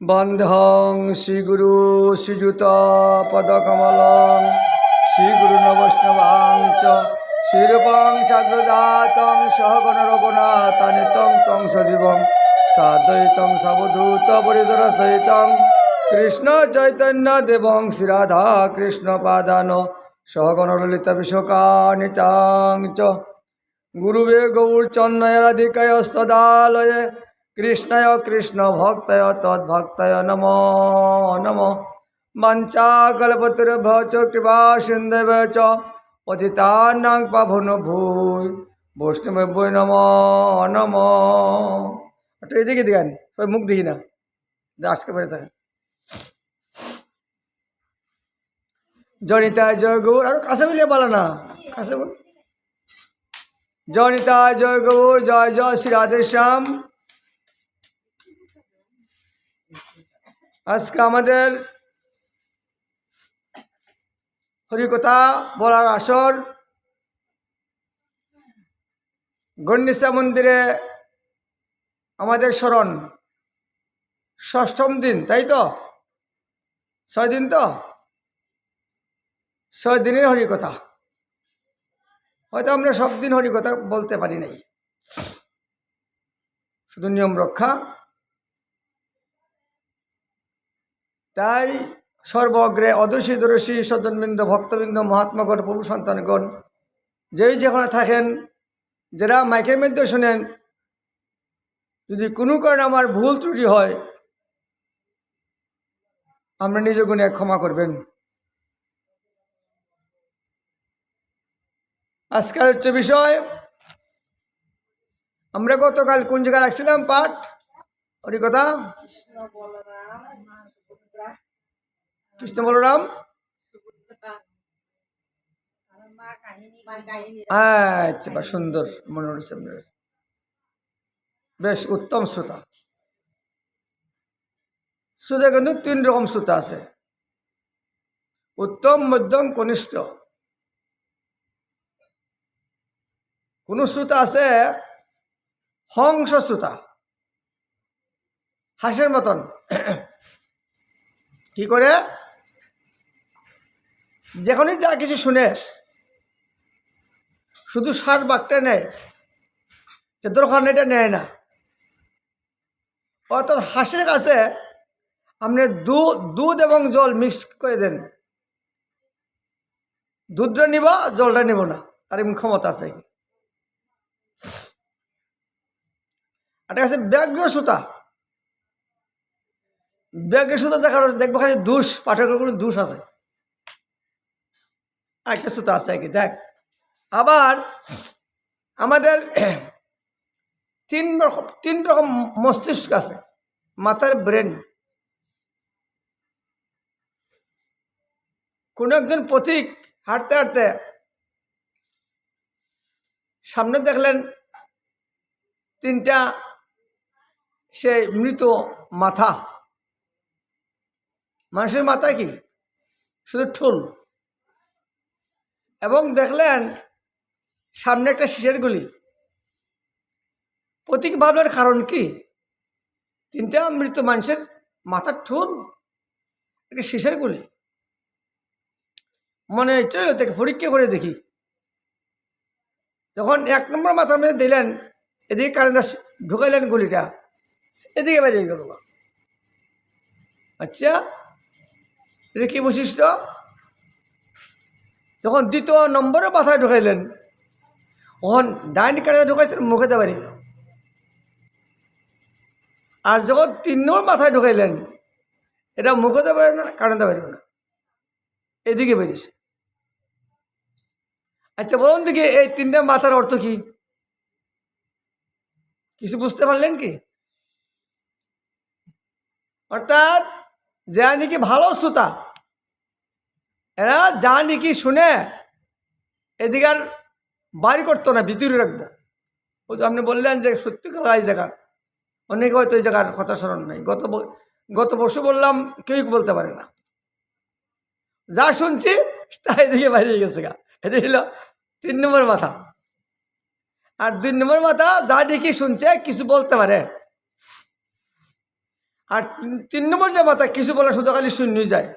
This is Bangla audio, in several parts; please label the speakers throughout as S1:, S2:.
S1: बंधं श्रीगुरु श्रीयुतपदकमलं श्रीगुरुनवैष्णवांश्च श्रीरूपं साग्रजातं सहगणरघुनाथान्वितं तं सजीवं साद्वैतं सावधूतपरिजनसहितं कृष्णचैतन्यदेवं श्रीराधाकृष्णपादान् सहगणललितविशाखान्वितां च गुरुवे गौरचन्द्राय राधिकायस्तदालये कृष्णाय कृष्ण भक्तय तद्भक्तय नमो नमो वंचाकल्पतरुभ्यश्च कृपा सिन्धुभ्यः च पतितानां पावनेभ्यो भूय वैष्णवेभ्यो नमो नमो। একটু এদিকে দিগান সবাই মুখ দেখি না আজকে বেড়ে থাকে জনিতা জয় গৌর আরো কাছে মিলিয়ে বলো না কাছে বল জনিতা জয় গৌর জয় জয় শ্রী রাধেশ্যাম। আজকে আমাদের হরিকথা বলার আসর গণ্ডিসা মন্দিরে আমাদের স্মরণ ষষ্ঠম দিন, তাই তো? 6 দিন তো, 6 দিনের হরিকথা। হয়তো আমরা সব দিন হরিকথা বলতে পারি নাই, শুধু নিয়ম রক্ষা। তাই সর্বগ্রে অদর্শী দর্শী সজ্জনবৃন্দ ভক্তবৃন্দ মহাত্মাগণ প্রভু সন্তানগণ যেই যেখানে থাকেন, যারা মাইকের মধ্যে শোনেন, যদি কোনো কারণে আমার ভুল ত্রুটি হয় আমরা নিজ গুণে ক্ষমা করবেন। আজকাল হচ্ছে বিষয়, আমরা গতকাল কোন জায়গায় রাখছিলাম পাঠ হরিকথা? কৃষ্ণ বলরাম, আচ্ছা সুন্দর মনে হচ্ছে, বেশ উত্তম শ্রোতা। শ্রোতা কিন্তু 3 রকম শ্রোতা আছে, উত্তম, মধ্যম, কনিষ্ঠ। কোন শ্রোতা আছে হংস শ্রোতা, হাঁসের মতন কি করে যখনই যা কিছু শুনে শুধু সার বাকটা নেয়, যে দরকার এটা নেয় না। অর্থাৎ হাঁসের কাছে আপনি দুধ এবং জল মিক্স করে দেন, দুধটা নিব জলটা নিব না, তার এমন ক্ষমতা আছে। এটা আছে ব্যাঘ্র শ্রোতা। ব্যাঘ্র শ্রোতা দেখার দেখবো খালি দোষ, পাঠকের কোনো দোষ আছে। আরেকটা শ্রোতা আছে কি যাক। আবার আমাদের 3 রকম মস্তিষ্ক আছে, মাথার ব্রেন। কোন একজন পথিক হাঁটতে হাঁটতে সামনে দেখলেন 3টা সে মৃত মাথা। মানুষের মাথা কি শুধু ঠোল, এবং দেখলেন সামনে একটা শিশের গুলি। পথিক ভাবলেন কারণ কি, 3টা মৃত মানুষের মাথার ঠোল, একটা শিশের গুলি। মনে চল থেকে পরীক্ষা করে দেখি। যখন 1 নম্বর মাথার মধ্যে দিলেন, এদিকে কারেন্ট ঢুকাইলেন গুলিটা, এদিকে বেরিয়ে গেল। আচ্ছা, এটা কি বৈশিষ্ট্য? যখন 2য় নম্বরের মাথায় ঢুকাইলেন, তখন ডাইন কারেন্ট ঢুকাইছেন মুখেতে বেরিয়ে গেল। আর যখন 3 নম্বর মাথায় ঢুকাইলেন, এটা মুখেতে বেরো না, কারেন্টে বেরো না, এদিকে বেরিয়েছে। আচ্ছা বলুন দেখি, এই 3টা মাথার অর্থ কি? কিছু বুঝতে পারলেন কি? অর্থাৎ যা নাকি ভালো শ্রোতা, এরা যা নাকি শুনে এদিকে আর বাড়ি করতো না, ভিতরে রাখবো। ও তো আপনি বললেন যে সত্যিকার এই জায়গা, অনেকে হয়তো এই জায়গার কথা স্মরণ নাই। গত বর্ষ বললাম, কেউই বলতে পারে না। যা শুনছি তাই দিকে বাইরে গেছে গা। এটা হলো 3 নম্বর মাথা। আর 2 নম্বর মাথা যা দেখি শুনছে কিছু বলতে পারে। আর 3 নম্বর যে মাথা কিছু বলে শুধু খালি শূন্যই যায়,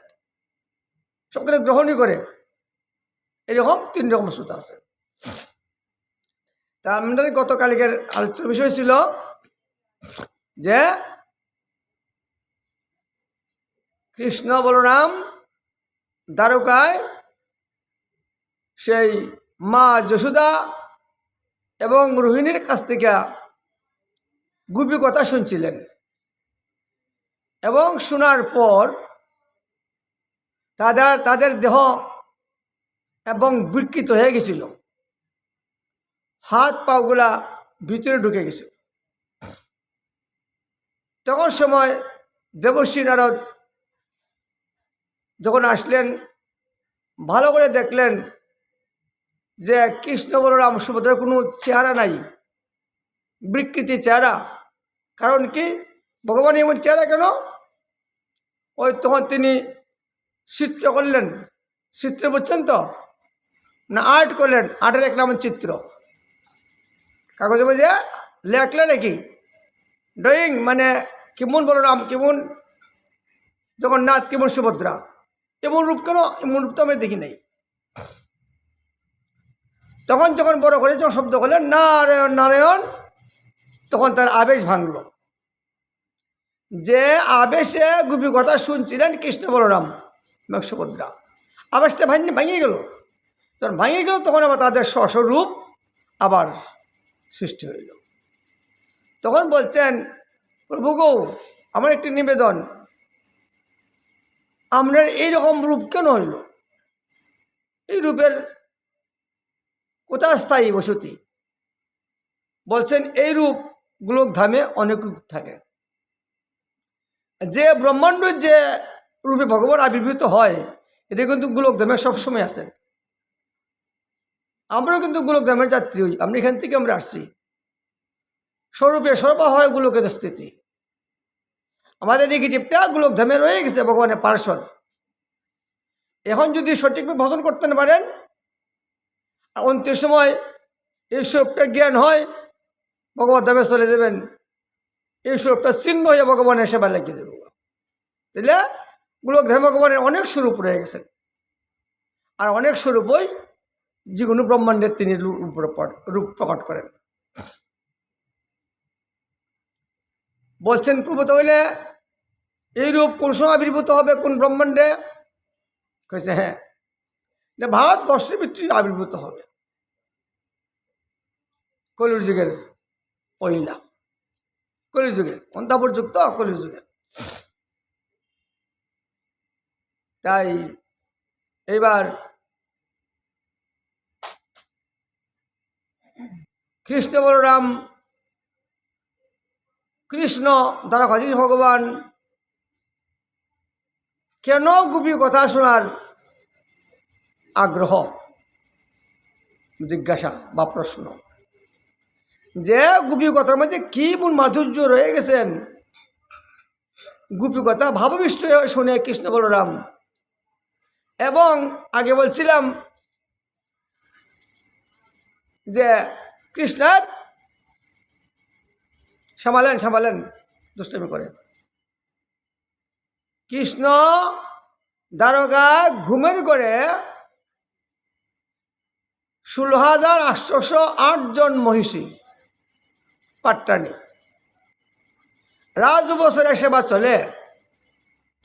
S1: সবখানে গ্রহণই করে, এরকম 3 রকম সুতা আছে। তা আমাদের গতকালকের আলোচনার বিষয় ছিল যে কৃষ্ণ বলরাম দ্বারকায় সেই মা যশোদা এবং রোহিণীর কাছ থেকে গুপি কথা শুনছিলেন, এবং শোনার পর তাদের দেহ এবং বিকৃত হয়ে গেছিল, হাত পাগুলা ভিতরে ঢুকে গেছিল। তখন সময় দেবর্ষি নারদ যখন আসলেন, ভালো করে দেখলেন যে কৃষ্ণ বলরাম সুভদ্রার কোনো চেহারা নাই, বিকৃতি চেহারা। কারণ কি, ভগবান এমন চেহারা কেন? ওই তখন তিনি চিত্র করলেন, চিত্র বুঝছেন তো না, আর্ট করলেন, আর্টের এক নাম চিত্র, কাগজে বুঝে লেখলেন নাকি ড্রয়িং, মানে কেমন বলরাম, কেমন জগন্নাথ, কেমন সুভদ্রা, এমন রূপ কেন, এমন রূপ তো আমি দেখি নাই। তখন যখন বড় করে যখন শব্দ করলেন নারায়ণ নারায়ণ, তখন তার আবেশ ভাঙল। যে আবেশে গুপি কথা শুনছিলেন কৃষ্ণ বলরাম সুভদ্রা, আবেশটা ভাঙিয়ে গেল। যখন ভাঙিয়ে গেল তখন আবার তাদের স্বস্বরূপ আবার সৃষ্টি হইল। তখন বলছেন, প্রভু গো, আমার একটি নিবেদন, আপনার এইরকম রূপ কেন হইল? এই রূপের কোথায় স্থায়ী বসতি? বলছেন, এই রূপ গোলকধামে অনেক রূপ থাকে। যে ব্রহ্মাণ্ড যে রূপে ভগবান আবির্ভূত হয়, এটা কিন্তু গোলকধামে সবসময় আছেন। আমরাও কিন্তু গোলকধামের যাত্রী হই, আমরা এখান থেকে আমরা আসছি। স্বরূপে সর্বা হয় গোলকের স্থিতি। আমাদের নেগেটিভটা গোলকধামে রয়ে গেছে ভগবানের পার্শ্বদ। এখন যদি সঠিকভাবে ভজন করতে না পারেন, অন্তের সময় এই স্বরূপটা জ্ঞান হয়, ভগবত ধামে চলে যাবেন। এই স্বরূপটা চিহ্ন হয়ে ভগবানের সেবা লাগিয়ে যাবে। তাহলে গোলকধামে ভগবানের অনেক স্বরূপ রয়ে গেছেন, আর অনেক স্বরূপই যে কোনো ব্রহ্মাণ্ডের তিনি রূপ প্রকট করেন। বলছেন, প্রভু তাহলে এই রূপ কোন সময় আবির্ভূত হবে, কোন ব্রহ্মাণ্ডে? কেছে হ্যাঁ, ভারতবর্ষের ভিতরে আবির্ভূত হবে কলির যুগের পহিলা, কলির যুগের অন্তাপর যুগ তো, কলির যুগের। তাই এইবার কৃষ্ণ বলরাম, কৃষ্ণ দ্বারকাধীশ ভগবান কেন গুপি কথা শোনার আগ্রহ, জিজ্ঞাসা বা প্রশ্ন, যে গুপি কথার মধ্যে কি মূল মাধুর্য রয়ে গেছেন। গুপি কথা ভাববিষ্ট শুনে কৃষ্ণ বলরাম, এবং আগে বলছিলাম যে কৃষ্ণ সামালেন দুষ্টমি করে। কৃষ্ণ দ্বারকা ঘুমের করে 16,808 জন মহিষী পাট্টানি রাজবছরের সেবা চলে,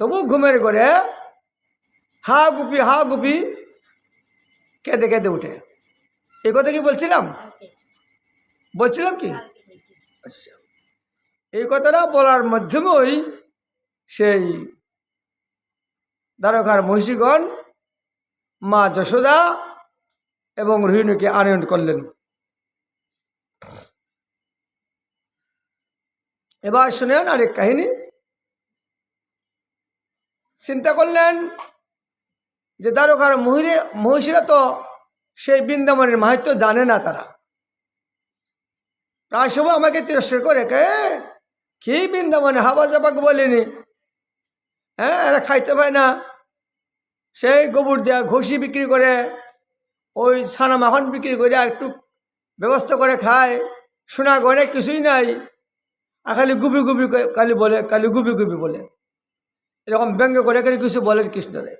S1: তবু ঘুমের করে হা গুপি কেঁদে কেঁদে উঠে। এই কথা কি বলছিলাম কি? আচ্ছা, এই কথাটা বলার মাধ্যমেই সেই দ্বারকার মহিষীগণ মা যশোদা এবং রোহিণীকে আনয়ন করলেন। এবার শুনেন আরেক কাহিনী। চিন্তা করলেন যে দ্বারকার মহিষীরা তো সেই বৃন্দাবনের মাহাত্ম্য জানে না, তারা প্রায় সময় আমাকে তিরস্কার করে, কি বৃন্দাবনে হাবা জাবাক বলেনি, হ্যাঁ এরা খাইতে পায় না, সেই গোবর দেওয়া ঘষি বিক্রি করে, ওই ছানা মাখন বিক্রি করে একটু ব্যবস্থা করে খায়, সোনা গয়না কিছুই নাই, আর খালি গুবি গুবি খালি বলে, খালি গুবি গুবি বলে, এরকম ব্যঙ্গ করে খালি কিছু বলেন কৃষ্ণরে।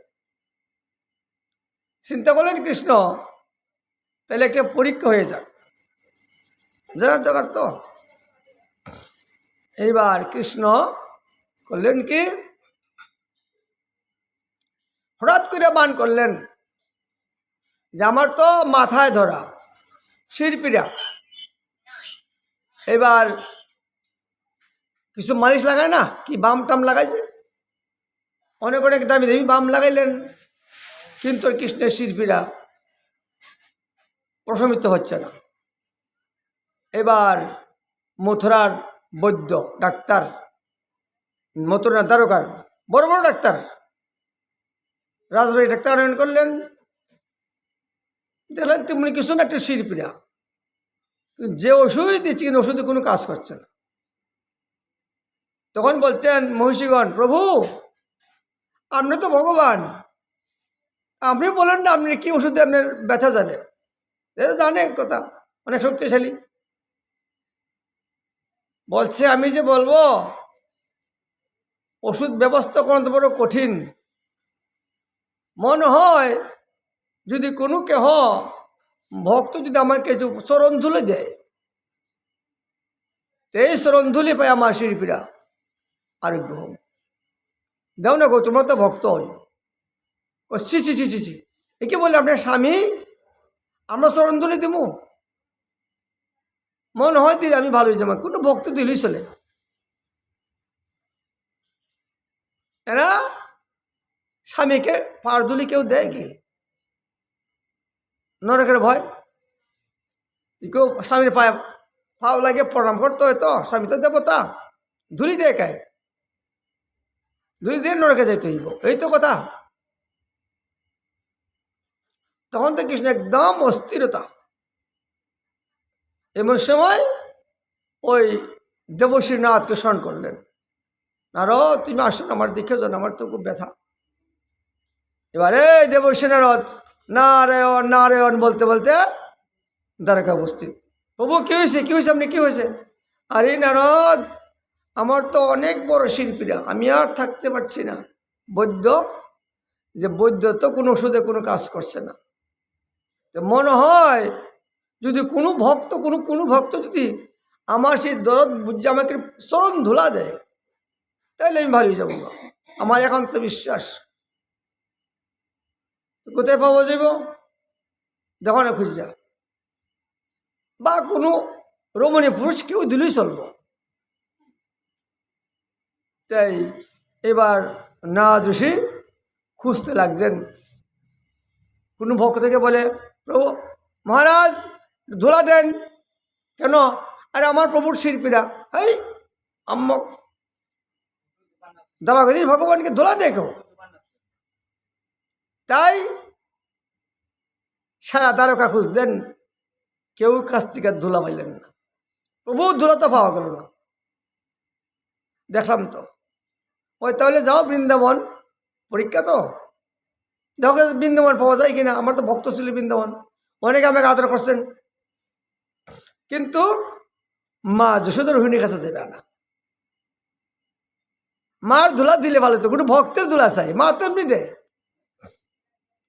S1: চিন্তা করলেন কৃষ্ণ তাহলে একটা পরীক্ষা হয়ে যাক, জানার দরকার তো। এইবার কৃষ্ণ করলেন কি, হঠাৎ করে বান করলেন যে আমার তো মাথায় ধরা, শিরপিরা। এবার কিছু মালিশ লাগায় না, কি বাম টাম লাগাইছে, অনেক অনেক দামি দামি বাম লাগাইলেন, কিন্তু কৃষ্ণের শিরপিরা প্রশমিত হচ্ছে না। এবার মথুরার বৈদ্য ডাক্তার, মথুরার দ্বারকার বড় বড় ডাক্তার, রাজবাড়ি ডাক্তার আনয়ন করলেন। দেখলেন তেমনি কিছু না, একটা শিরপিরা, যে ওষুধ দিচ্ছি কিন্তু ওষুধে কোনো কাজ করছে না। তখন বলছেন মহিষীগণ, প্রভু আপনি তো ভগবান, আপনি বলেন না আপনি কি ওষুধে আপনার ব্যথা যাবে, জানে কথা, অনেক শক্তিশালী। বলছে আমি যে বলবো ওষুধ ব্যবস্থা করা তো বড় কঠিন, মনে হয় যদি কোনো কেহ ভক্ত যদি আমাকে চরণ ধুলে দেয়, এই চরণ ধুলে পাই আমার শিল্পীরা আরোগ্য হোক। দেও না গো, তোমরা তো ভক্ত হই। ও ছি ছি ছি ছি ছি, একে বলে আপনার স্বামী আমরা চরণ ধুলে দেব, মনে হয় দিলে আমি ভালোই যাবো, কোনো ভক্ত দিলেই চলে। এরা স্বামীকে পার ধুলি কেউ দেয় কি? নরকের ভয়, কেউ স্বামীর পায়ে পাও লাগে প্রণাম করতে হয়, তো স্বামী তো দেবতা, ধুলি দেয় কায়, ধুলি দিয়ে নরকে যাইতে হইব, এই তো কথা। তখন তো কৃষ্ণ একদম অস্থিরতা। এমন সময় ওই দেবশ্রী নাথকে স্মরণ করলেন, নারদ তুমি আসুন আমার দেখে যান, আমার তো খুব ব্যথা। এবারে দেবশ্রী নারদ নারায়ণ নারায়ণ বলতে বলতে দ্বারকা উপস্থিত। প্রভু কী হয়েছে, কী হয়েছে, আপনি কী হয়েছে? আরে নারদ আমার তো অনেক বড় শিল্পীরা, আমি আর থাকতে পারছি না। বৈদ্য, যে বৈদ্য তো কোনো ওষুধে কোনো কাজ করছে না। মনে হয় যদি কোনো ভক্ত কোনো ভক্ত যদি আমার সেই দরদ বুঝে আমাকে চরণ ধুলা দেয়, তাহলে আমি ভালো যাবো না, আমার একান্ত বিশ্বাস। কোথায় পাওয়া যাব? দেখো না খুঁজে যা, বা কোনো রমণী পুরুষ কেউ দিলেই চলব। তাই এবার নারদ ঋষি খুঁজতে লাগছেন। কোনো ভক্ত থেকে বলে, প্রভু মহারাজ ধুলা দেন। কেন? আরে আমার প্রভুর শিল্পীরা, এই আম্মক দাবা গদির ভগবানকে ধুলা দেখো। তাই সারা দ্বারকা খুঁজলেন, কেউ কাছ থেকে ধুলা পাইলেন না। প্রভু ধুলা তো পাওয়া গেল না। দেখলাম তো, ওই তাহলে যাও বৃন্দাবন, পরীক্ষা তো, দেখো বৃন্দাবন পাওয়া যায় কিনা। আমার তো ভক্ত ছিল বৃন্দাবন, অনেকে আমাকে আদর করছেন, কিন্তু মা যশোদার রোহিণীর কাছে যাবে না। মার ধুলা দিলে ভালো তো, কোনো ভক্তের ধুলা চাই, মা তো এমনি দেয়।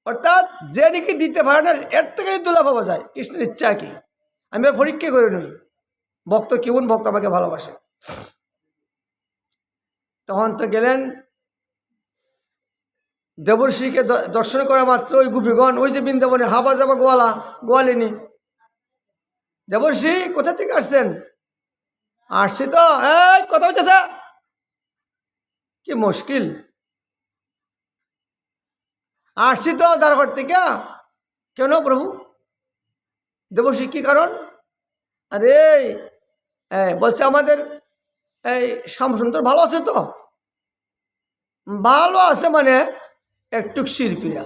S1: অর্থাৎ যে নাকি দিতে পারে না, এর থেকে ধুলা পাওয়া যায়। কৃষ্ণের ইচ্ছা কি, আমি পরীক্ষা করে নই ভক্ত কেমন ভক্ত আমাকে ভালোবাসে। তখন তো গেলেন দেবর্ষীকে দর্শন করা মাত্র ওই গোপীগণ, ওই যে বৃন্দাবনে হাবা যাবা গোয়ালিনী, দেবর্ষী কোথা থেকে আসছেন? আসছি তো, এই কথা হইতেছে, কি মুশকিল, আসছি তো দ্বারকার থেকে। কেন প্রভু? দেবর্ষী কি কারণ? আরে বলছে আমাদের এই শ্যামসুন্দর ভালো আছে তো। ভালো আছে মানে একটু শিল্পীরা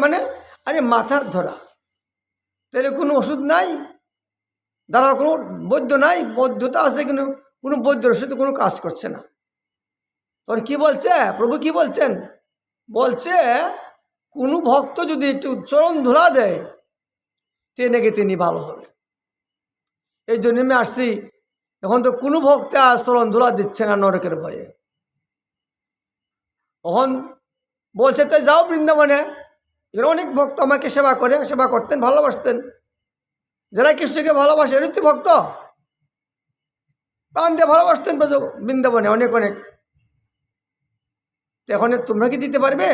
S1: মানে, আরে মাথার ধরা, তাহলে কোনো ওষুধ নাই, দ্বারা কোনো বৈদ্য নাই, বৈদ্যতা আছে কিন্তু কোনো বৈদ্যর ওষুধে কোনো কাজ করছে না। তোর কি বলছে প্রভু, কি বলছেন? বলছে কোনো ভক্ত যদি একটু চরণ ধুলা দেয়, তিনি ভালো হবে। এই জন্য আমি আসছি এখন তো কোনো ভক্তে আস্তরণ ধুলা দিচ্ছে না নরকের ভয়ে। তখন বলছে তো যাও বৃন্দাবনে, এখানে অনেক ভক্ত আমাকে সেবা করে, সেবা করতেন, ভালোবাসতেন। যারা কৃষ্ণকে ভালোবাসে এরই তো ভক্ত, প্রাণ দিয়ে ভালোবাসতেন বৃন্দাবনে অনেক অনেক। এখন তোমরা কি দিতে পারবে?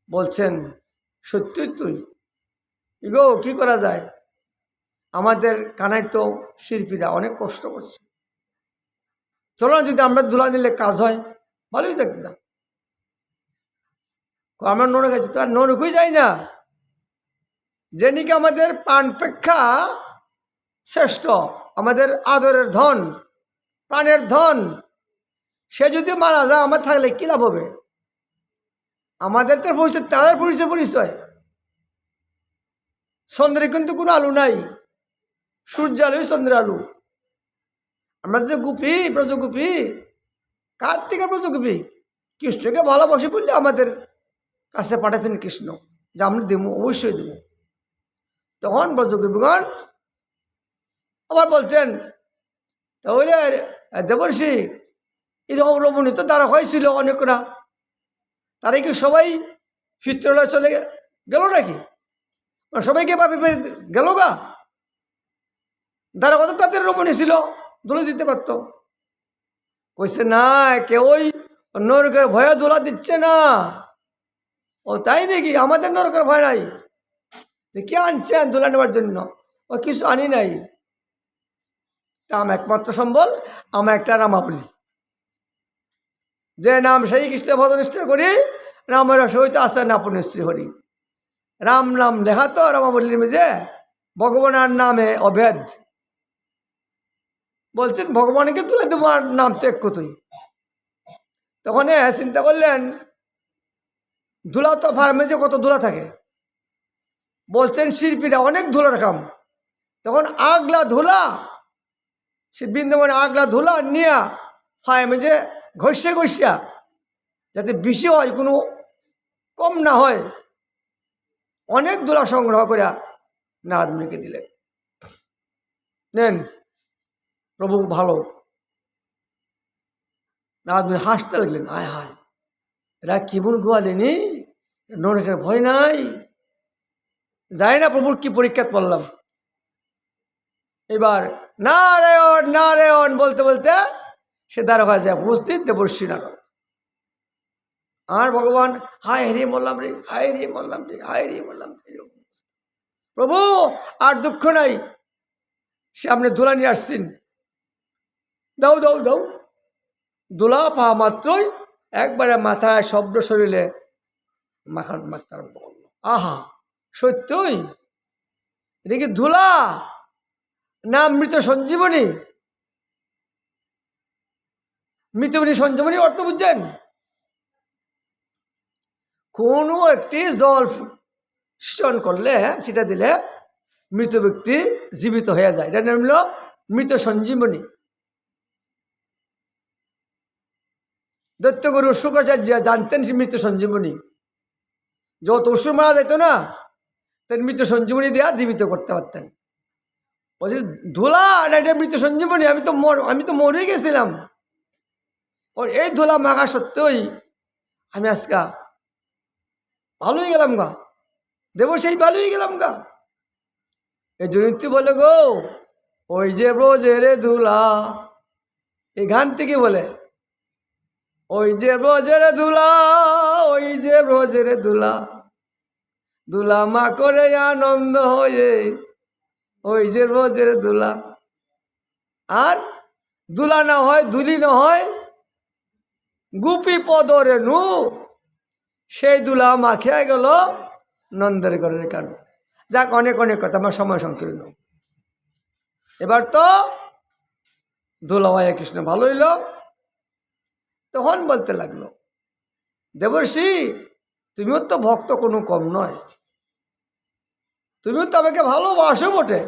S1: বলছেন সত্যই তুই ইগো, কি করা যায়, আমাদের কানাই তো শিল্পীরা অনেক কষ্ট করছে, চলো না যদি আমরা ধুলা নিলে কাজ হয়, ভালোই যাক না। আমরা নরক আছি, তো আর নরকই যাই না। যে নাকি আমাদের প্রাণপেক্ষা শ্রেষ্ঠ, আমাদের আদরের ধন, প্রাণের ধন, সে যদি মারা যায় আমার থাকলে কী লাভ হবে? আমাদের তো পরিচয়, তাদের পরিচয়। চন্দ্রে কিন্তু কোনো আলু নাই, সূর্য আলুই চন্দ্রের আলু। আমরা যে গোপী, ব্রজগোপী, কার্তিকের ব্রজগোপী, কৃষ্ণকে ভালোবাসি বললে আমাদের কাছে পাঠাচ্ছেন কৃষ্ণ, যে আমরা দেব, অবশ্যই দেব। তখন ব্রজগোপীগণ আবার বলছেন, তাহলে দেবর্ষি এরকম রমণী তো তারা হয়েছিল অনেকরা, তারা কি সবাই পিত্রালয়ে চলে গেল নাকি? সবাইকে পাপি গেল গা? তারা কত তাদের রমণী ছিল, দোলা দিতে পারত। কইছে না, কেউই নরকের ভয়ে দোলা দিচ্ছে না। ও তাই নাকি? আমাদের নরকের ভয় নাই, কে আনছেন দোলা নেওয়ার জন্য? ও কিছু আনি নাই, আমার একমাত্র সম্বল আমার একটা রামাবলী, যে নাম সেই কৃষ্ণ ভজন নিষ্ঠা করি, রামের সহিত আসে না আপন শ্রী হরি। রাম নাম লেখা তো রামাবলীর মেঝে, ভগবানের নামে অভেদ। বলছেন ভগবানকে তুলে দেবো, আর নাম তো এক কতই। তখন চিন্তা করলেন, ধুলা তো ফার্মে যে কত ধুলা থাকে, বলছেন শিল্পীরা অনেক ধুলার কাম। তখন আগলা ধুলা, সে বৃন্দাবনে আগলা ধুলা নিয়া ফার্মে যে ঘষিয়া যাতে বেশি হয়, কোনো কম না হয়, অনেক ধুলা সংগ্রহ করে নারদমুনিকে দিলেন। নেন প্রভু ভালো। নারদমুনি হাসতে লাগলেন, আয় হায়, এরা কেমন গোয়ালেনি, নরকের ভয় নাই। যাই না প্রভুর কি পরীক্ষা পড়লাম। এবার নারায়ণ নারায়ণ বলতে বলতে সে দ্বারকা যায় উপস্থিত দেবর্ষি নারদ। আর ভগবান হায় রে বললাম রে, হায় রে বললাম রে, হায় রে বললাম রে, প্রভু আর দুঃখ নাই, সে আপনি ধুলা নিয়ে আসছেন, দাও দাও দাও। ধুলা পাওয়া মাত্রই একবারে মাথায় শব্দ শরীরে মাথা আরম্ভ করলো। আহা, সত্যই এটা কি ধুলা না মৃত সঞ্জীবনী? মৃতবনী সঞ্জীবনী অর্থ বুঝছেন? কোনো একটি জল সেচন করলে, সেটা দিলে মৃত ব্যক্তি জীবিত হয়ে যায়, এটা নাম হলো মৃত সঞ্জীবনী। দৈত্যগুরু শুক্রাচার্য জানতেন সে মৃত সঞ্জীবনী, যত অসুর মারা যেত না, তাই মৃত সঞ্জীবনী দেওয়া জীবিত করতে পারতেন। বলছি ধুলা না, এটা মৃত সঞ্জীবনী, আমি তো মরেই গেছিলাম, ওর এই ধুলা মাখা সত্যই আমি আজকা ভালোই গেলাম গা, দেব সেই ভালোই গেলাম গা। এই জন্য বলে গো, ওই যে ব্রজের ধুলা, এই গান থেকে বলে, ওই যে ব্রজের ধুলা, ওই যে ব্রজের ধুলা, ধুলা মা করে আনন্দ হয়ে, ওই যে ব্রজের ধুলা। আর ধুলা না হয়, ধুলি না হয়, গুপি পদরে নু, সেই দুলা মাখিয়া গেল নন্দের ঘরের কারণ। যাক, অনেক অনেক কথা, আমার সময় সংকীর্ণ। এবার তো দুলা ভাইয়া কৃষ্ণ ভালো হইল। তখন বলতে লাগলো, দেবর্ষি তুমিও তো ভক্ত কোনো কম নয়, তুমিও তো আমাকে ভালোবাসো বটে,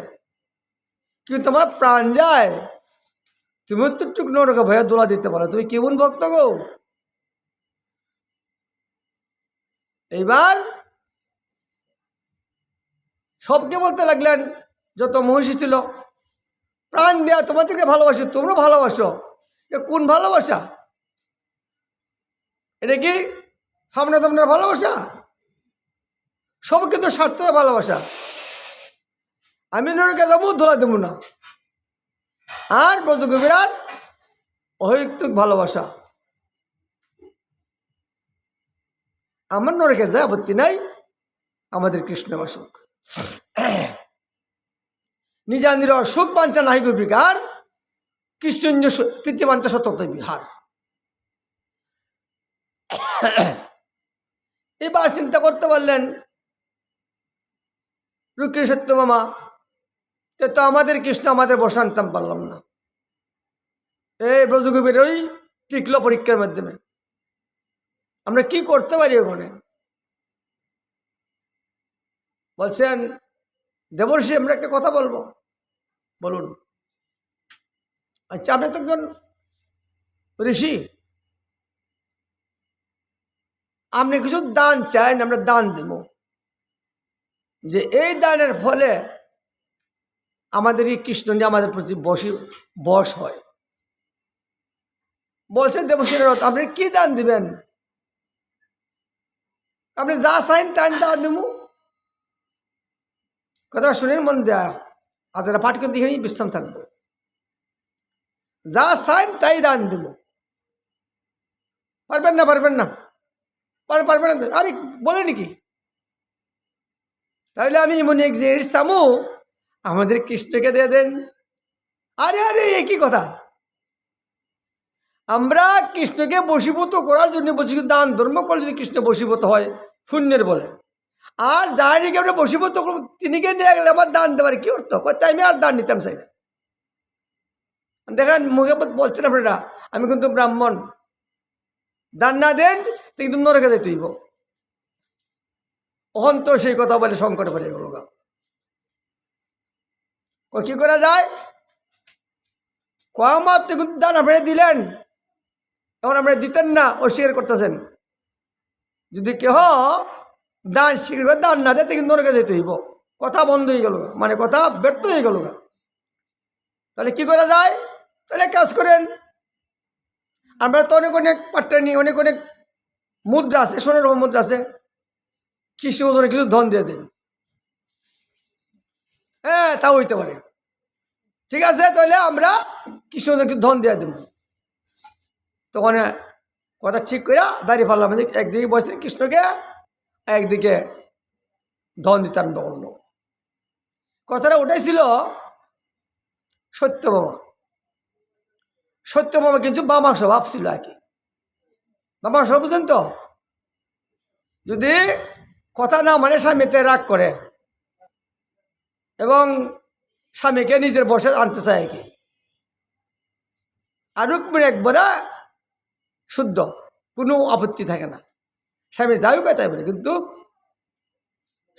S1: কিন্তু তোমার প্রাণ যায়, তুমিও তো টুক নরকে ভয়ে দোলা দিতে পারো, তুমি কেমন ভক্ত গো। এইবার সবকে বলতে লাগলেন, যত মহিষী ছিল, প্রাণ দেয়া তোমাদেরকে ভালোবাসি, তোমরা ভালোবাসো। এ কোন ভালোবাসা? এটা কি সামনে তোমার ভালোবাসা? সব কিন্তু স্বার্থের ভালোবাসা। আমি নরকে যাবো, ধোলা দেবো না। আর ব্রজগোপীরার অহৈতুক ভালোবাসা। আমার নরকে যায় আপত্তি নাই, আমাদের কৃষ্ণ বাসক। নিজান্দির সুখ বাঞ্ছা নাহি গোপিকার, কৃষ্ণ প্রীতি বাঞ্ছা সতত বিহার। এবার চিন্তা করতে পারলেন রুক্মিণী সত্যভামা, তো আমাদের কৃষ্ণ আমাদের বসানতাম পারলাম না। এই ব্রজগোপীর ওই টিকলো পরীক্ষার মাধ্যমে আমরা কি করতে পারি? ওখানে বলছেন, দেবর্ষি আমরা একটা কথা বলবো। বলুন। আচ্ছা, আপনি তো একজন ঋষি, আপনি কিছু দান চান, আমরা দান দেব, যে এই দানের ফলে আমাদের এই কৃষ্ণ নিয়ে আমাদের প্রতি বশ হয়। বলছেন দেবশ্রী, আপনি কি দান দিবেন? আপনি যা চাইন তাই দান দেব। কথা শুনেন মন দেয়া, আজ এরা পাঠ করতে এখানেই বিশ্রাম থাকবো। যা চাইন তাই দান দেব। পারবেন না? পারবেন না? পারবেন না? আরে বলে নাকি? তাহলে আমি মনে এক যে সামু আমাদের কৃষ্ণকে দিয়ে দেন। আরে আরে একই কথা। আমরা কৃষ্ণকে বশীভূত করার জন্য বলছি, দান ধর্ম করলে যদি কৃষ্ণ বশীভূত হয় শূন্যের বলে। আর যারিকে আমরা বশীভূত করবো তিনিকে নিয়ে গেলে আমার দান দেওয়ার কি অর্থ? তাই আমি আর দান নিতাম চাই না। দেখেন মুখে বলছেন আপনারা, আমি কিন্তু ব্রাহ্মণ, দান না দেন কিন্তু নরকে যেতে হইব। ওখান তো সেই কথা বলে সংকটে পড়ে গেল। কি করা যায়? কমাত কিন্তু দান আপনারা দিলেন, এখন আমরা দিতেন না, অস্বীকার করতেছেন। যদি কেহ দান স্বীকার দান না দেয় কিন্তু নরকে যেতে হইব। কথা বন্ধ হয়ে গেল, মানে কথা ব্যর্থ হয়ে গেল। তাহলে কি করা যায়? তাহলে কাজ করেন, আমরা তো অনেক অনেক পাট্টানি, অনেক অনেক মুদ্রা আছে, সোনার মুদ্রা আছে, কৃষি ওজনে কিছু ধন দিয়ে দেন। হ্যাঁ, তাও হইতে পারে। ঠিক আছে, তাহলে আমরা কৃষি ওজনে কিছু ধন দিয়ে দেব। তখন কথা ঠিক করে দাঁড়িয়ে পারলাম, একদিকে বসে কৃষ্ণকে, একদিকে ধন দিতে আরম্ভ করলো। কথাটা ওটাই ছিল সত্যভামা। সত্যভামা কিন্তু বামা স্বভাব ছিল আর কি। বামা স্বভাব বুঝলেন তো? যদি কথা না মানে স্বামীতে রাগ করে এবং স্বামীকে নিজের বসে আনতে চায় কি। আর রুক্মিণী একবারে শুদ্ধ, কোনো আপত্তি থাকে না, স্বামী যাই হোক তাই বলে। কিন্তু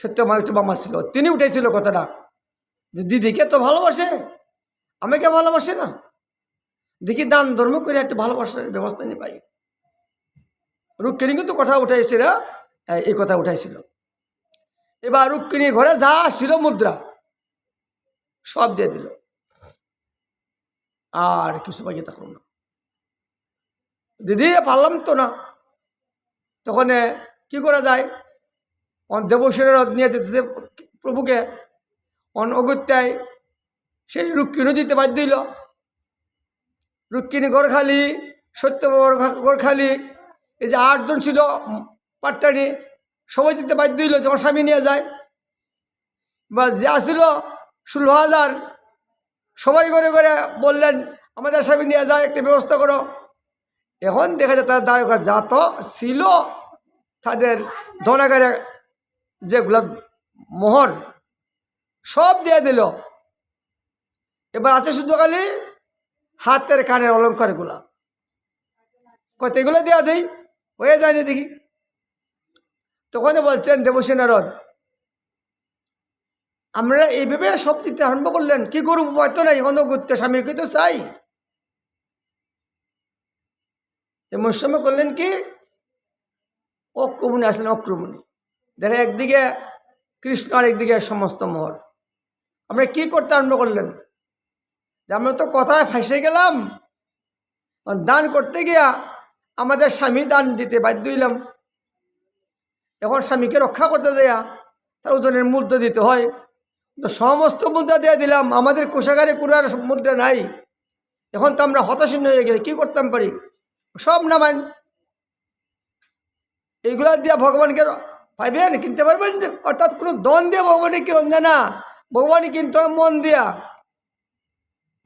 S1: সত্যভামা একটু বামা ছিল, তিনি উঠেছিল কথাটা যে দিদিকে তো ভালোবাসে, আমাকে ভালোবাসে না, দেখি দান ধর্ম করে একটা ভালোবাসার ব্যবস্থা নিয়ে পাই। রুক্মিণী কিন্তু কথা উঠাইছিল, এই কথা উঠাইছিল। এবার রুক্মিণীর ঘরে যা ছিল মুদ্রা সব দিয়ে দিল, আর কিছু বাকি থাকলো না। দিদি পারলাম তো না, তখন কি করা যায়? দেবশ্রীর রথ নিয়ে যেতেছে প্রভুকে, অগত্যায় সেই রুক্মিণী দিতে বাধ্য দিল। রুক্মিণী ঘর খালি, সত্যভামার ঘর খালি, এই যে 8 জন ছিল পাট্টানি, সবাই দিতে বাধ্য দিল যখন স্বামী নিয়ে যায়। বা যে আসছিল 16,000, সবাই করে করে বললেন আমাদের স্বামী নিয়ে যায়, একটা ব্যবস্থা করো। এখন দেখা যায় তার দ্বারা যত ছিল তাদের ধনাগারে যেগুলো মোহর সব দিয়ে দিল। এবার আছে শুধু খালি হাতের কানের অলঙ্কারগুলা, কত এগুলো দেওয়া দেই, হয়ে যায়নি দেখি। তখন বলছেন দেবশ্রী নারদ, আমরা এইভাবে সব দিতে আরম্ভ করলেন, কি করবো হয়তো নাই, এখন করতে স্বামীকে তো চাই। এমন সময় করলেন কি, অক্রমণী আসলেন। অক্রমণী দেখে একদিকে কৃষ্ণ আর একদিকে সমস্ত মোহর। আমরা কি করতে আরম্ভ করলেন? যে আমরা তো কথায় ফাঁসে গেলাম, দান করতে গিয়া আমাদের স্বামী দান দিতে বাধ্য হইলাম। এখন স্বামীকে রক্ষা করতে যাইয়া তার ওজনের মুদ্রা দিতে হয়, তো সমস্ত মুদ্রা দিয়ে দিলাম, আমাদের কোষাগারে কোনো আর মুদ্রা নাই। এখন তো আমরা হতাশীন হয়ে গেলে কি করতাম পারি? সব নামান এইগুলা দিয়া ভগবানকে পাইবেন, কিনতে পারবেন? অর্থাৎ কোনো দন দিয়ে ভগবানকে কিরণ যায় না, ভগবানই কিনতে হয় মন দিয়া,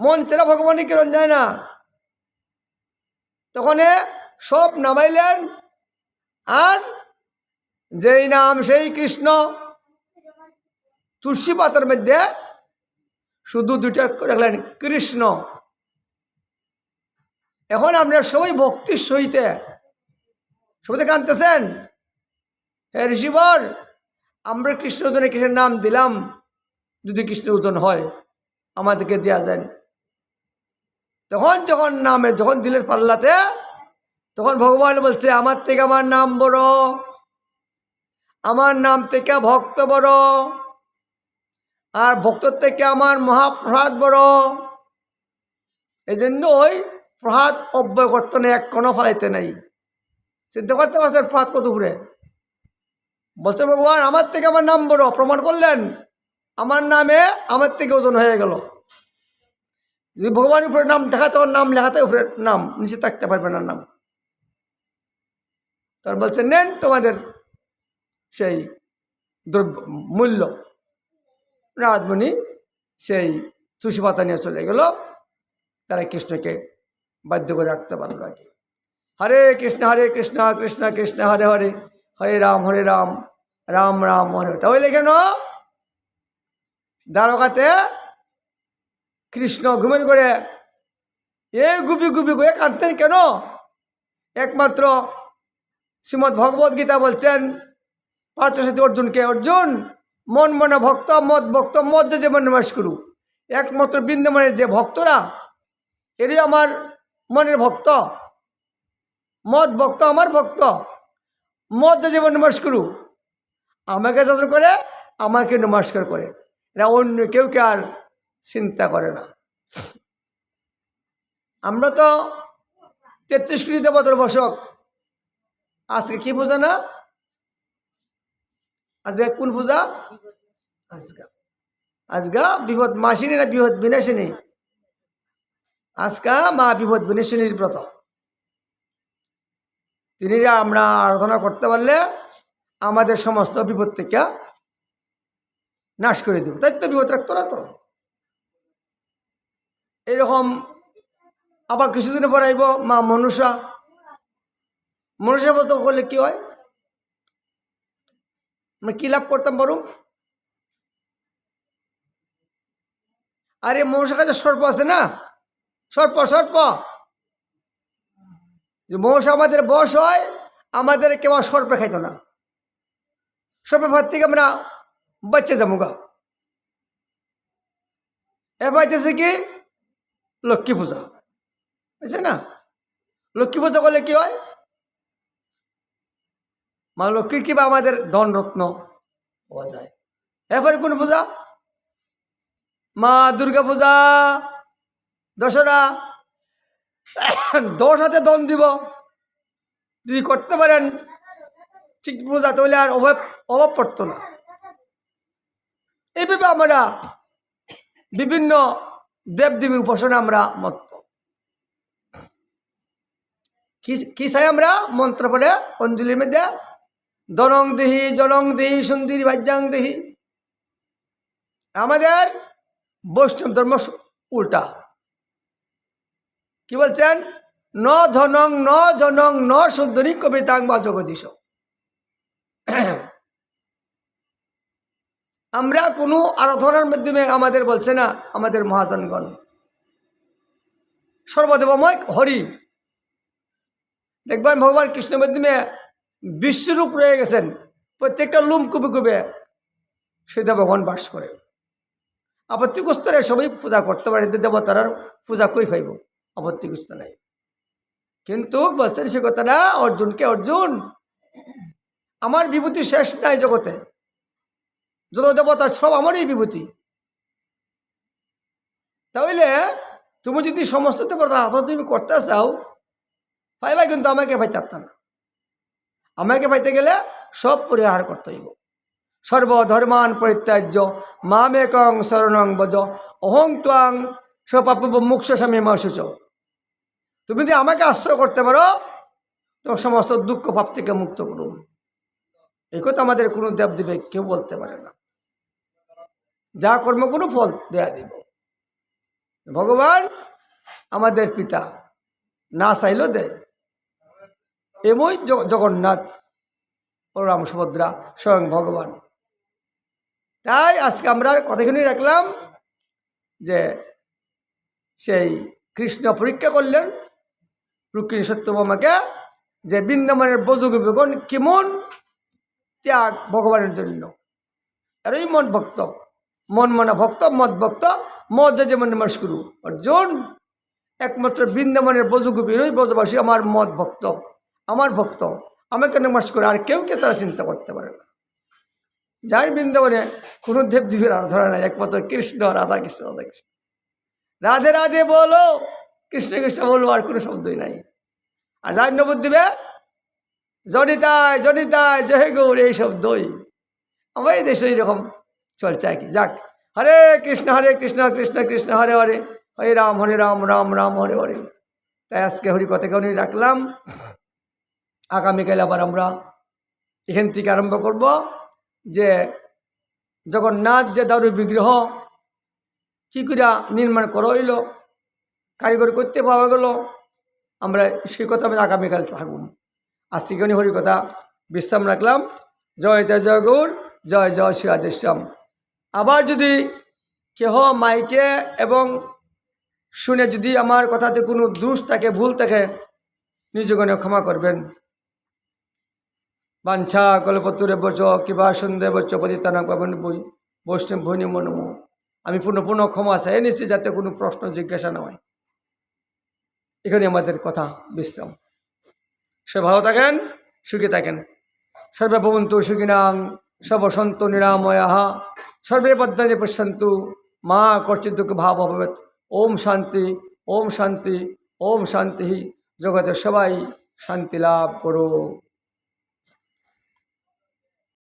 S1: মন ছাড়া ভগবানই কিরণ যায় না। তখন সব নামাইলেন, আর যেই নাম সেই কৃষ্ণ, তুলসী পাতার মধ্যে শুধু দুইটা রাখলেন কৃষ্ণ। এখন আপনার সবাই ভক্তির সহিতে সবাই কানতেছেন, হে ঋষিবর, আমরা কৃষ্ণ ওজনে কৃষ্ণের নাম দিলাম, যদি কৃষ্ণের ওজন হয় আমাদেরকে দেওয়া যায়। তখন যখন নামে যখন দিলেন পাল্লাতে, তখন ভগবান বলছে, আমার থেকে আমার নাম বড়, আমার নাম থেকে ভক্ত বড়, আর ভক্তর থেকে আমার মহাপ্রসাদ বড়। এই জন্য ওই প্রসাদ অব্যয় করতে নেই, এক কোনো ফলাইতে নেই। চিন্তা করতে পারছেন প্রসাদ কত ঘুরে বলছে ভগবান, আমার থেকে আমার নাম বড়, প্রমাণ করলেন আমার নামে আমার থেকে ওজন হয়ে গেল। যদি ভগবানের উপরে নাম দেখা, তখন নাম লেখাতে উপরে নাম, নিচে থাকতে পারবে না নাম। তার বলছে, নেন তোমাদের সেই দ্রব্য মূল্য। রাজমণি সেই তুলসী পাতা নিয়ে চলে গেল, তারা কৃষ্ণকে বাধ্য করে রাখতে পারল আর কি। হরে কৃষ্ণ কৃষ্ণ কৃষ্ণ হরে হরে, হরে রাম রাম রাম হরে হরে। তাহলে কেন দ্বারকাতে কৃষ্ণ ঘুমের করে গুপি গুপি করে কাঁদতেন কেন? একমাত্র শ্রীমদ্ ভগবদ গীতা বলছেন পার্থসারথী অর্জুনকে, অর্জুন মন মনে ভক্ত মদ ভক্ত মদ যে যেমন নিবাস করু। একমাত্র বৃন্দাবনের যে ভক্তরা, এরই আমার মনের ভক্ত, মদ ভক্ত আমার ভক্ত, মদ যে যেমন নমস্কার আমাকে শাসন করে, আমাকে নমস্কার করে, এরা অন্য কেউকে আর চিন্তা করে না। আমরা তো 33 কোটি দেবতার বসক। আজকে কি পূজা না? আজকে কোন পূজা? আজকা বিপদ মাসিনী না বিপদ বিনাশিনী? আজকা মা বিপদ বিনাশিনীর ব্রত। তিনি আমরা আরাধনা করতে পারলে আমাদের সমস্ত বিপদ থেকে নাশ করে দেব। তাই তো বিপদ রাখতো না তো। এরকম আবার কিছুদিনে পরে আইব মা মনুষা। মনুষা ব্রত করলে কি হয়? আমরা কি লাভ করতাম বলুন? আরে মনুষা কাছে সর্প আছে না, সর্প সর্প যে মনুষ্য আমাদের বশ হয়, আমাদের কেউ সর্পে খাইতো না। সর্পের ভাত থেকে আমরা বাচ্চা যাবো গা। এ পাইতেছে কি লক্ষ্মী পূজা, বুঝছে না? লক্ষ্মী পূজা করলে কি হয়? মা লক্ষ্মীর কিবা আমাদের ধন রত্ন পাওয়া যায়। এরপরে কোন পূজা? মা দুর্গা পূজা, দশরা। 10 হাতে ধন দিব যদি করতে পারেন ঠিক পূজা, তাহলে আর অভাব পড়তো না। এইভাবে আমরা বিভিন্ন দেবদেবীর উপাসনা আমরা মত্ত। কি চাই আমরা? মন্ত্র পড়ে অঞ্জলির মধ্যে দনং দেহি জলং দেহি সুন্দরী ভাজ্যাং দেহি। আমাদের বৈষ্ণব ধর্ম উল্টা। কি বলছেন? ন ধনং ন জনং ন সুন্দরী কবিতাং বা জগদীশ। আমরা কোনো আরাধনার মাধ্যমে আমাদের বলছে না আমাদের মহাজনগণ সর্বদেবময় হরি। দেখবেন ভগবান কৃষ্ণের মাধ্যমে বিশ্বরূপ রয়ে গেছেন, প্রত্যেকটা লুম কুবে কুবে সেটা ভগবান বাস করে। আপত্তিগ্রস্তরে সবাই পূজা করতে পারে, দেবতারা পূজা কই পাইব, আপত্তিগ্রস্ত নাই। কিন্তু বলছেন সে কথাটা অর্জুনকে, অর্জুন আমার বিভূতি শেষ নাই জগতে, যত দেবতা সব আমারই বিভূতি। তাহলে তুমি যদি সমস্ত তুমি করতে চাও পাইবা, কিন্তু আমাকে পাইতে পারত না। আমাকে পাইতে গেলে সব পরিহার করতে হইব। সর্বধর্মান পরিত্যাজ্য মামেকং শরণং ব্রজ অহং ত্বাং সপাপ মুক্ষ স্বামী মাসুচ। তুমি যদি আমাকে আশ্রয় করতে পারো তোমার সমস্ত দুঃখ পাপ থেকে মুক্ত করুন। এই কথা আমাদের কোনো দেবদেবী কেউ বলতে পারে না। যা কর্ম কোনো ফল দেয়া দিব। ভগবান আমাদের পিতা, না চাইলেও দেয়। এমই জগন্নাথ ও রাম সুভদ্রা স্বয়ং ভগবান। তাই আজকে আমরা কতখানি রাখলাম যে সেই কৃষ্ণ পরীক্ষা করলেন রুক্মিণী সত্যভামাকে, যে বৃন্দাবনের ব্রজগোপীগণ কেমন ত্যাগ ভগবানের জন্য। আর ওই মন ভক্ত, মন মনা ভক্ত, মদ ভক্ত, মদ যেমন নমস্কুরু। অর্জুন একমাত্র বৃন্দাবনের ব্রজগোপীর ওই ব্রজবাসী আমার মদ ভক্ত, আমার ভক্ত, আমাকে নমস্কার, আর কেউকে তারা চিন্তা করতে পারে না। যার বৃন্দাবনে কোনো দেবদেবীর আরাধনা নাই, একমাত্র কৃষ্ণ, রাধা কৃষ্ণ, রাধা কৃষ্ণ, রাধে রাধে বলো, কৃষ্ণ কৃষ্ণ বলো, আর কোনো শব্দই নাই। আর যার নবদ্বীপে জনিতায় জনিতায় জয় গৌর, এই শব্দই আমার এই দেশে এইরকম চলছে আর কি। যাক, হরে কৃষ্ণ কৃষ্ণ কৃষ্ণ হরে হরে, হরে রাম রাম রাম হরে হরে। তাই আজকে হরি কথাখানি রাখলাম। আগামীকাল আবার আমরা এখান থেকে আরম্ভ করব যে জগন্নাথ যে দারু বিগ্রহ কী করে নির্মাণ করা হইল, কারিগর করতে পাওয়া গেল, আমরা সেই কথা আমি আগামীকাল থাকব। আজকে হরি কথা বিশ্রাম রাখলাম। জয় জয় গৌর, জয় জয় শ্রী রাধেশ্যাম। আবার যদি কেহ মাইকে এবং শুনে যদি আমার কথাতে কোনো দোষ থাকে, ভুল থাকে, নিজগণে ক্ষমা করবেন। বাঞ্ছা কল্পতরুরে বচ কিবা সন্দেহ বচ পতিতানাং পাবন বই বৈষ্ণব ভৈ নমো নমঃ। আমি পুনঃ ক্ষমা চাই নিচ্ছি, যাতে কোনো প্রশ্ন জিজ্ঞাসা না হয়। এখানে আমাদের কথা বিশ্রাম। সে ভালো থাকেন, সুখী থাকেন। সর্বে ভবন্তু সুখিনাং, সর্বসন্তু নিরাময়াঃ, সর্বে ভদ্রাণি পশ্যন্তু, মা কর্চিৎ দুঃখ ভাব ভবেৎ। ওম শান্তি, ওম শান্তি, ওম শান্তি। জগতের সবাই শান্তি লাভ করো।